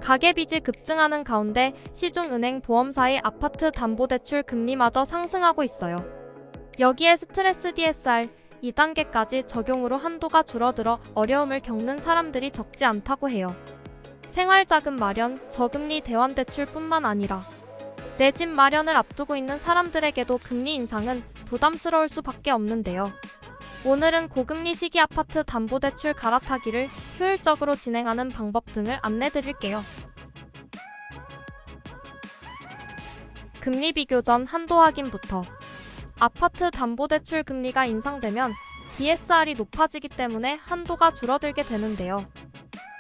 가계빚이 급증하는 가운데 시중은행 보험사의 아파트 담보대출 금리마저 상승하고 있어요. 여기에 스트레스 DSR 2단계까지 적용으로 한도가 줄어들어 어려움을 겪는 사람들이 적지 않다고 해요. 생활자금 마련, 저금리 대환대출뿐만 아니라 내 집 마련을 앞두고 있는 사람들에게도 금리 인상은 부담스러울 수밖에 없는데요. 오늘은 고금리 시기 아파트 담보대출 갈아타기를 효율적으로 진행하는 방법 등을 안내드릴게요. 금리 비교 전 한도 확인부터. 아파트 담보대출 금리가 인상되면 DSR이 높아지기 때문에 한도가 줄어들게 되는데요.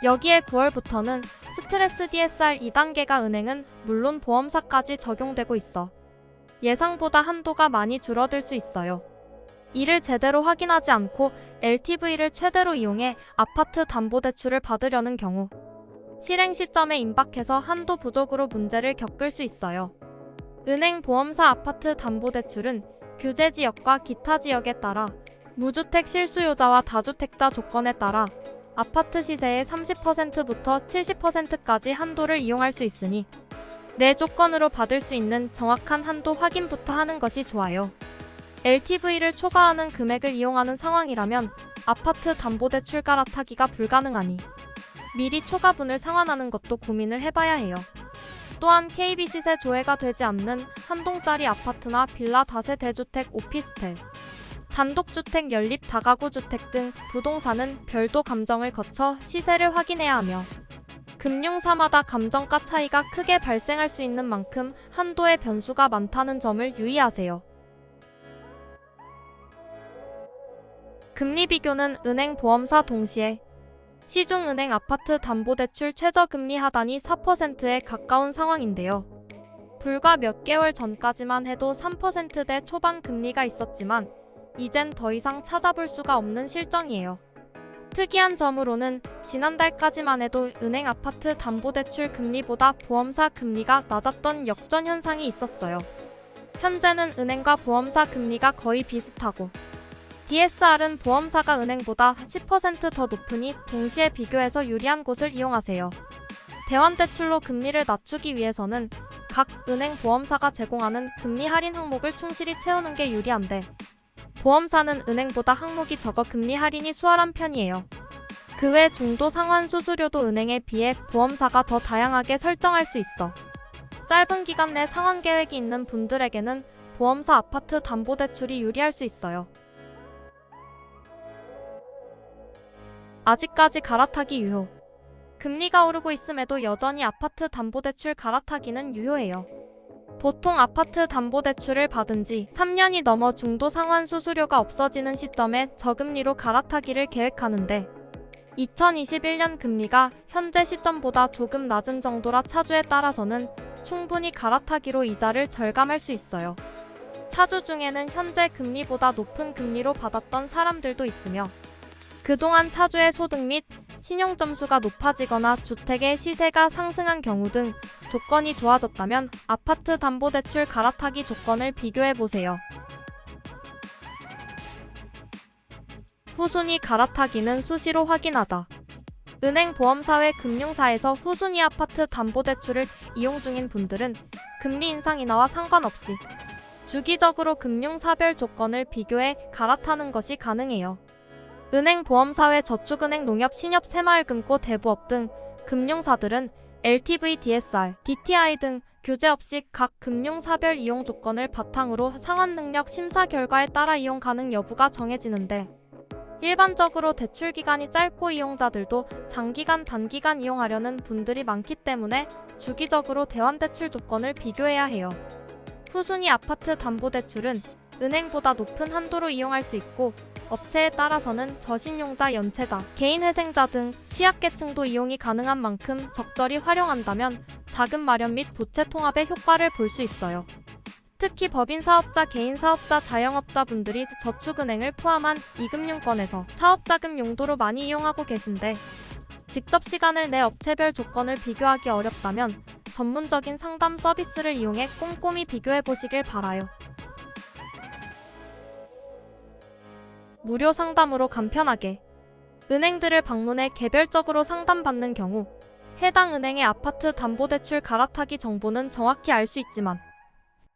여기에 9월부터는 스트레스 DSR 2단계가 은행은 물론 보험사까지 적용되고 있어 예상보다 한도가 많이 줄어들 수 있어요. 이를 제대로 확인하지 않고 LTV를 최대로 이용해 아파트 담보대출을 받으려는 경우 실행 시점에 임박해서 한도 부족으로 문제를 겪을 수 있어요. 은행 보험사 아파트 담보대출은 규제 지역과 기타 지역에 따라 무주택 실수요자와 다주택자 조건에 따라 아파트 시세의 30%부터 70%까지 한도를 이용할 수 있으니 내 조건으로 받을 수 있는 정확한 한도 확인부터 하는 것이 좋아요. LTV를 초과하는 금액을 이용하는 상황이라면 아파트 담보대출 갈아타기가 불가능하니 미리 초과분을 상환하는 것도 고민을 해봐야 해요. 또한 KB 시세 조회가 되지 않는 한동짜리 아파트나 빌라 다세대 주택 오피스텔, 단독주택 연립 다가구 주택 등 부동산은 별도 감정을 거쳐 시세를 확인해야 하며 금융사마다 감정가 차이가 크게 발생할 수 있는 만큼 한도의 변수가 많다는 점을 유의하세요. 금리 비교는 은행 보험사 동시에 시중은행 아파트 담보대출 최저금리 하단이 4%에 가까운 상황인데요. 불과 몇 개월 전까지만 해도 3%대 초반 금리가 있었지만 이젠 더 이상 찾아볼 수가 없는 실정이에요. 특이한 점으로는 지난달까지만 해도 은행 아파트 담보대출 금리보다 보험사 금리가 낮았던 역전 현상이 있었어요. 현재는 은행과 보험사 금리가 거의 비슷하고 DSR은 보험사가 은행보다 10% 더 높으니 동시에 비교해서 유리한 곳을 이용하세요. 대환대출로 금리를 낮추기 위해서는 각 은행 보험사가 제공하는 금리 할인 항목을 충실히 채우는 게 유리한데 보험사는 은행보다 항목이 적어 금리 할인이 수월한 편이에요. 그 외 중도 상환 수수료도 은행에 비해 보험사가 더 다양하게 설정할 수 있어 짧은 기간 내 상환 계획이 있는 분들에게는 보험사 아파트 담보대출이 유리할 수 있어요. 아직까지 갈아타기 유효. 금리가 오르고 있음에도 여전히 아파트 담보대출 갈아타기는 유효해요. 보통 아파트 담보대출을 받은 지 3년이 넘어 중도 상환 수수료가 없어지는 시점에 저금리로 갈아타기를 계획하는데 2021년 금리가 현재 시점보다 조금 낮은 정도라 차주에 따라서는 충분히 갈아타기로 이자를 절감할 수 있어요. 차주 중에는 현재 금리보다 높은 금리로 받았던 사람들도 있으며 그동안 차주의 소득 및 신용점수가 높아지거나 주택의 시세가 상승한 경우 등 조건이 좋아졌다면 아파트 담보대출 갈아타기 조건을 비교해보세요. 후순위 갈아타기는 수시로 확인하자. 은행 보험사회 금융사에서 후순위 아파트 담보대출을 이용 중인 분들은 금리 인상 인하와 상관없이 주기적으로 금융사별 조건을 비교해 갈아타는 것이 가능해요. 은행, 보험사회, 저축은행, 농협, 신협, 새마을금고, 대부업 등 금융사들은 LTV, DSR, DTI 등 규제 없이 각 금융사별 이용 조건을 바탕으로 상환 능력 심사 결과에 따라 이용 가능 여부가 정해지는데 일반적으로 대출 기간이 짧고 이용자들도 장기간, 단기간 이용하려는 분들이 많기 때문에 주기적으로 대환대출 조건을 비교해야 해요. 후순위 아파트 담보대출은 은행보다 높은 한도로 이용할 수 있고 업체에 따라서는 저신용자, 연체자, 개인회생자 등 취약계층도 이용이 가능한 만큼 적절히 활용한다면 자금 마련 및 부채 통합의 효과를 볼 수 있어요. 특히 법인사업자, 개인사업자, 자영업자분들이 저축은행을 포함한 이금융권에서 사업자금 용도로 많이 이용하고 계신데 직접 시간을 내 업체별 조건을 비교하기 어렵다면 전문적인 상담 서비스를 이용해 꼼꼼히 비교해보시길 바라요. 무료 상담으로 간편하게 은행들을 방문해 개별적으로 상담받는 경우 해당 은행의 아파트 담보대출 갈아타기 정보는 정확히 알 수 있지만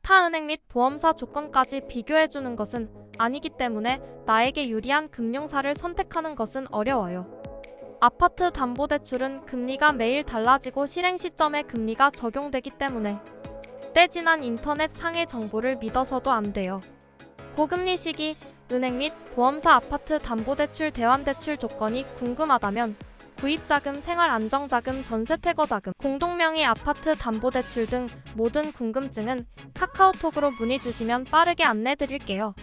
타 은행 및 보험사 조건까지 비교해주는 것은 아니기 때문에 나에게 유리한 금융사를 선택하는 것은 어려워요. 아파트 담보대출은 금리가 매일 달라지고 실행 시점에 금리가 적용되기 때문에 때지난 인터넷 상의 정보를 믿어서도 안 돼요. 고금리 시기, 은행 및 보험사 아파트 담보대출 대환대출 조건이 궁금하다면 구입자금, 생활안정자금, 전세태거자금, 공동명의 아파트 담보대출 등 모든 궁금증은 카카오톡으로 문의 주시면 빠르게 안내드릴게요.